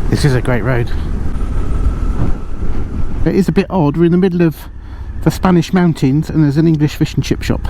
This is a great road. It is a bit odd, we're in the middle of the Spanish mountains and there's an English fish and chip shop.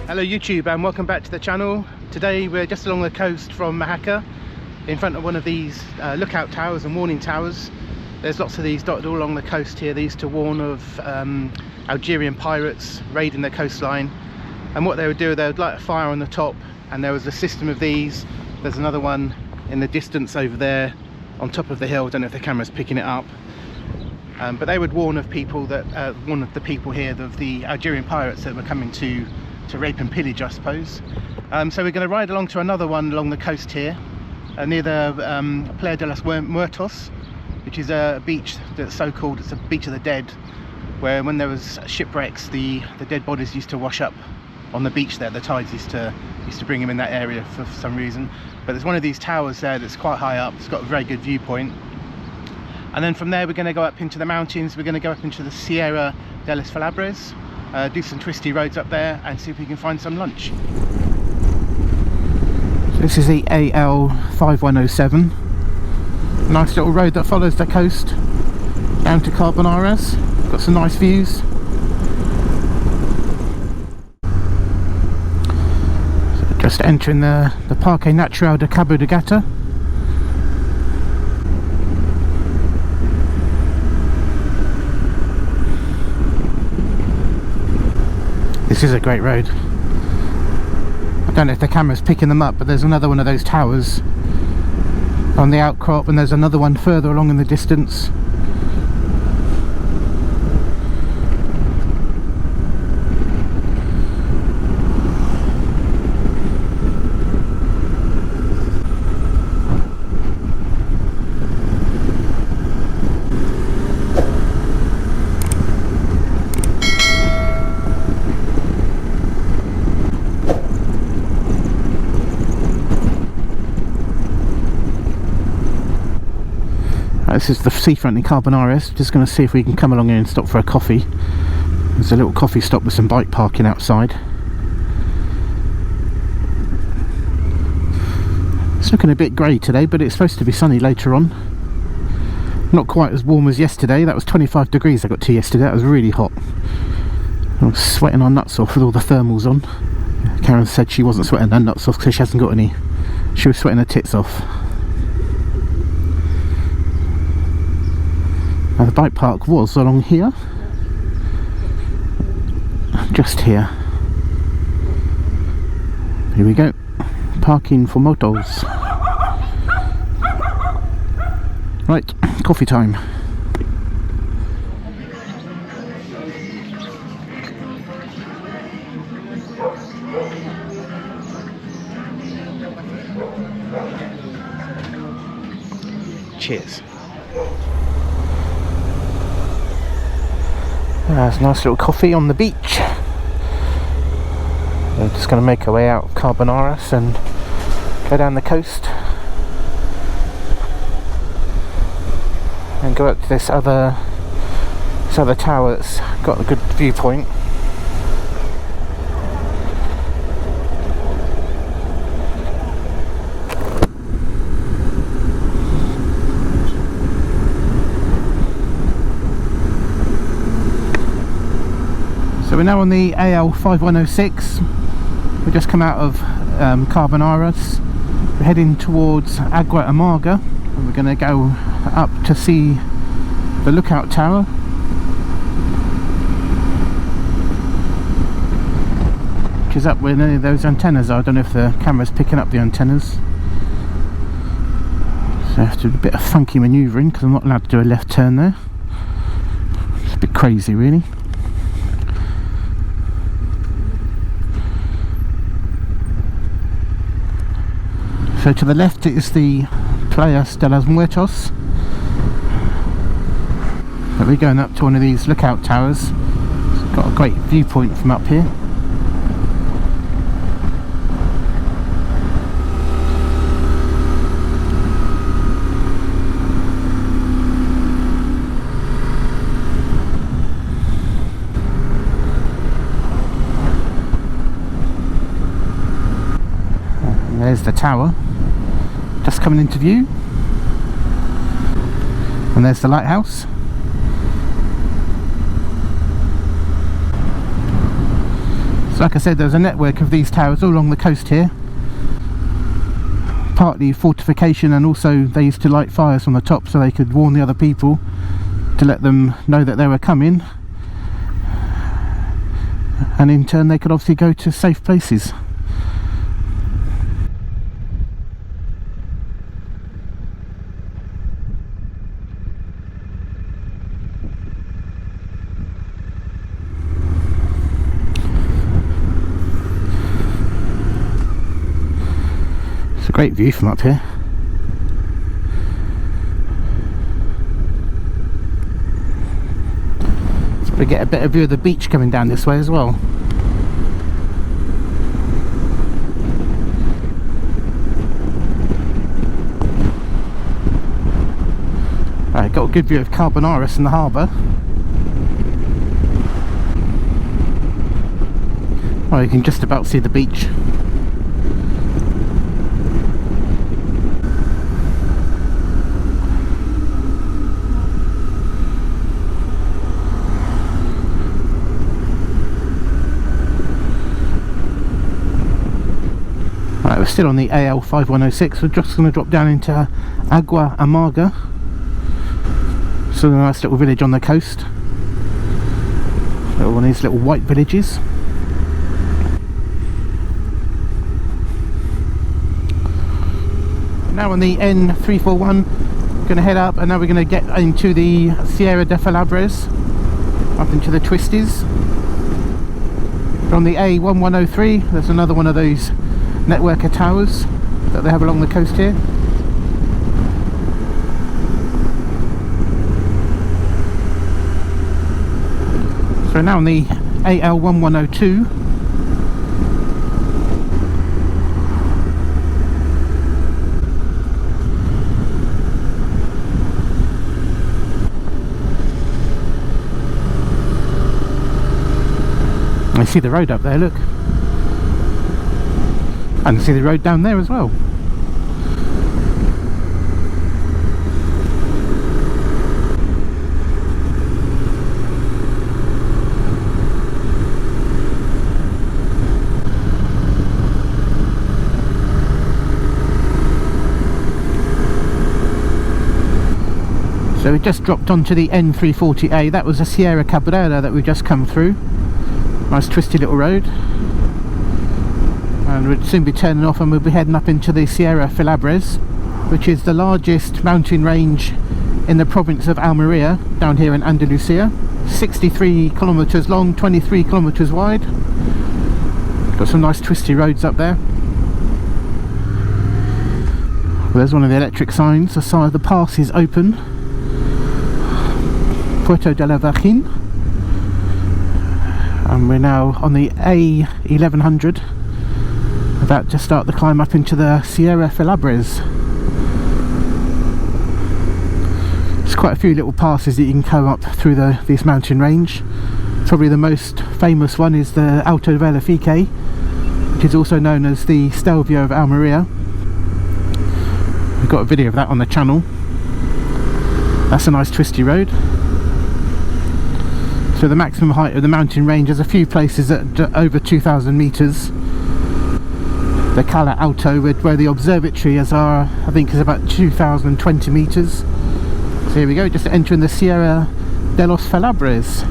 Hello YouTube and welcome back to the channel. Today we're just along the coast from Mojacar, in front of one of these lookout towers and warning towers. There's lots of these dotted all along the coast here. They used to warn of Algerian pirates raiding the coastline, and what they would do, they would light a fire on the top, and there was a system of these. There's another one in the distance over there on top of the hill. I don't know if the camera's picking it up, but they would warn of people that warn of the people here of the Algerian pirates that were coming to rape and pillage, I suppose. So we're going to ride along to another one along the coast here, near the Playa de los Muertos, which is a beach that's so called, it's a beach of the dead, where when there was shipwrecks, the dead bodies used to wash up on the beach there. The tides used to bring them in that area for some reason. But there's one of these towers there that's quite high up. It's got a very good viewpoint. And then from there we're going to go up into the mountains. We're going to go up into the Sierra de Los Filabres, do some twisty roads up there and see if we can find some lunch. So this is the AL 5107, nice little road that follows the coast down to Carboneras. Got some nice views. So just entering the Parque Natural de Cabo de Gata. This is a great road. I don't know if the camera's picking them up, but there's another one of those towers on the outcrop, and there's another one further along in the distance. This is the seafront in Carboneras. Just going to see if we can come along here and stop for a coffee. There's a little coffee stop with some bike parking outside. It's looking a bit grey today, but it's supposed to be sunny later on. Not quite as warm as yesterday. That was 25 degrees I got to yesterday. That was really hot. I was sweating our nuts off with all the thermals on. Karen said she wasn't sweating her nuts off because she hasn't got any. She was sweating her tits off. Now the bike park was along here, just here. Here we go, parking for motos. Right, coffee time. Cheers. There's a nice little coffee on the beach. We're just going to make our way out of Carboneras and go down the coast and go up to this other tower that's got a good viewpoint. We're now on the AL 5106. We've just come out of Carboneras. We're heading towards Agua Amarga, and we're going to go up to see the lookout tower. Which is up where those antennas are. I don't know if the camera's picking up the antennas. So I have to do a bit of funky manoeuvring because I'm not allowed to do a left turn there. It's a bit crazy really. So to the left is the Playa de los Muertos. But we're going up to one of these lookout towers. It's got a great viewpoint from up here. And there's the tower just coming into view, and there's the lighthouse. So like I said, there's a network of these towers all along the coast here, partly fortification, and also they used to light fires from the top so they could warn the other people to let them know that they were coming, and in turn they could obviously go to safe places. It's a great view from up here. We get a better view of the beach coming down this way as well. Right, got a good view of Carboneras and the harbour. Oh, you can just about see the beach. Right, we're still on the AL 5106. We're just going to drop down into Agua Amarga. So a nice little village on the coast. Little one of these little white villages. Now on the N341, we're going to head up, and now we're going to get into the Sierra de Filabres, up into the twisties. On the A1103, there's another one of those network of towers that they have along the coast here. So now on the AL1102. I see the road up there, look. And see the road down there as well. So we just dropped onto the N340A. That was a Sierra Cabrera that we've just come through. Nice twisty little road. And we'll soon be turning off, and we'll be heading up into the Sierra Filabres, which is the largest mountain range in the province of Almeria, down here in Andalusia. 63 kilometres long, 23 kilometres wide. Got some nice twisty roads up there. Well, there's one of the electric signs. The side of the pass is open. Puerto de la Virgen. And we're now on the A1100, about to start the climb up into the Sierra Filabres. There's quite a few little passes that you can come up through this mountain range. Probably the most famous one is the Alto Verifique, which is also known as the Stelvio of Almeria. We've got a video of that on the channel. That's a nice twisty road. So the maximum height of the mountain range, there's a few places at over 2,000 metres. The Cala Alto, where the observatory is, I think is about 2,020 metres. So here we go, just entering the Sierra de los Filabres.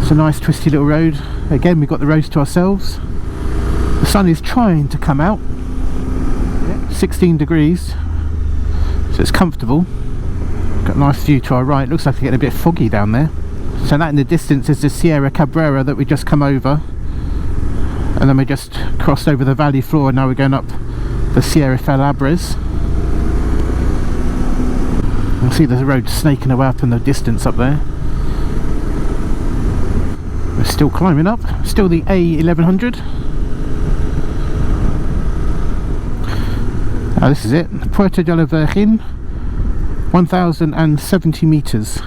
A nice twisty little road. Again, we've got the roads to ourselves. The sun is trying to come out. 16 degrees, so it's comfortable. Got a nice view to our right. Looks like it's getting a bit foggy down there. So that in the distance is the Sierra Cabrera that we just come over, and then we just crossed over the valley floor, and now we're going up the Sierra Filabres. You'll see there's a road snaking away up in the distance up there. We're still climbing up, still the A1100. This is it, Puerto de la Virgen, 1070 meters.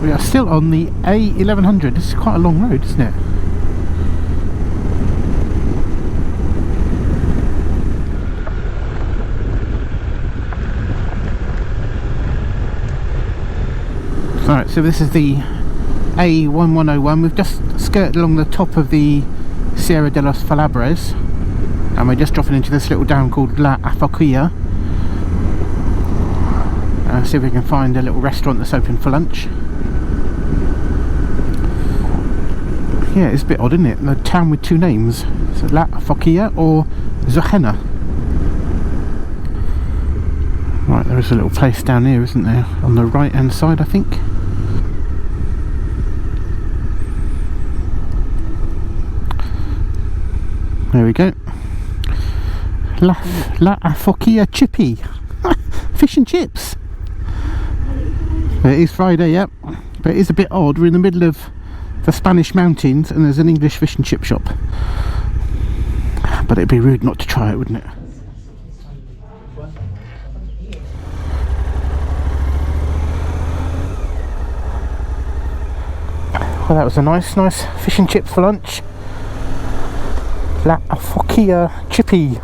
We are still on the A1100. This is quite a long road, isn't it? Alright, so this is the A1101. We've just skirted along the top of the Sierra de Los Filabres, and we're just dropping into this little town called La Afoquilla. See if we can find a little restaurant that's open for lunch. Yeah, it's a bit odd, isn't it? A town with two names. So La Afoquilla or Zohena. Right, there is a little place down here, isn't there? On the right hand side, I think. There we go. La Afoquilla Chippy. Fish and chips. It is Friday, yep. But it is a bit odd. We're in the middle of the Spanish mountains and there's an English fish and chip shop. But it'd be rude not to try it, wouldn't it? Well, that was a nice fish and chips for lunch. La Afoquilla Chippy.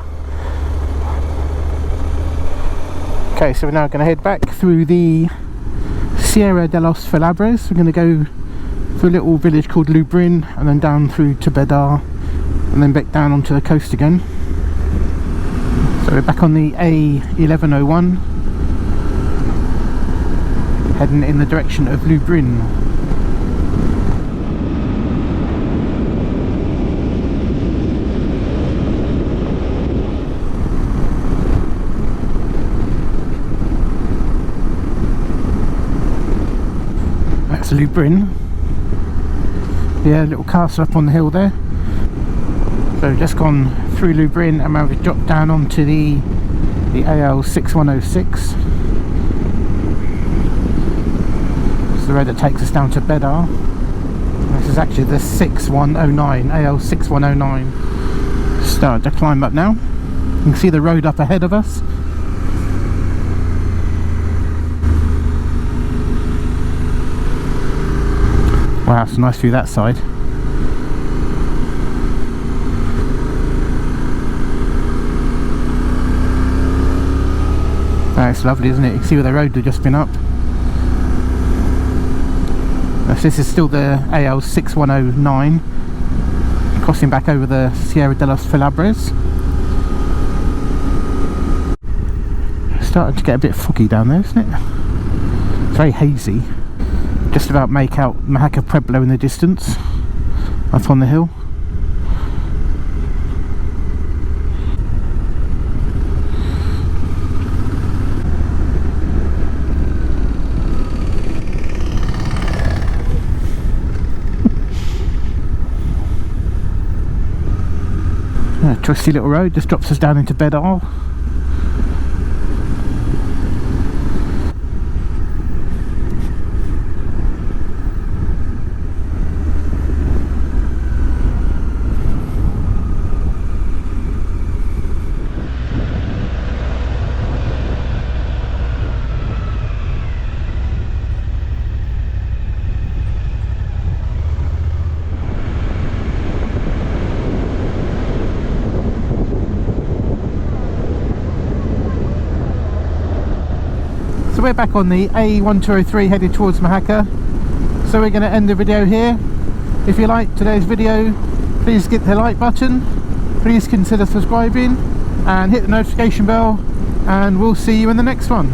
Okay, so we're now going to head back through the Sierra de los Filabres. We're going to go through a little village called Lubrin and then down through to Bedar and then back down onto the coast again. So we're back on the A1101 heading in the direction of Lubrin. That's Lubrin. Yeah, little castle up on the hill there. So just gone through Lubrin and now we've dropped down onto the AL6106. It's the road that takes us down to Bedar. This is actually the 6109, AL6109. Start to climb up now. You can see the road up ahead of us. Wow, it's a nice view that side. It's lovely, isn't it? You can see where the road had just been up. This is still the AL6109, crossing back over the Sierra de los Filabres. It's starting to get a bit foggy down there, isn't it? It's very hazy. Just about make out Mojacar Pueblo in the distance, up on the hill. A twisty little road just drops us down into Bedar. So we're back on the A1203 headed towards Mojacar. So we're going to end the video here. If you liked today's video, please hit the like button, please consider subscribing and hit the notification bell, and we'll see you in the next one.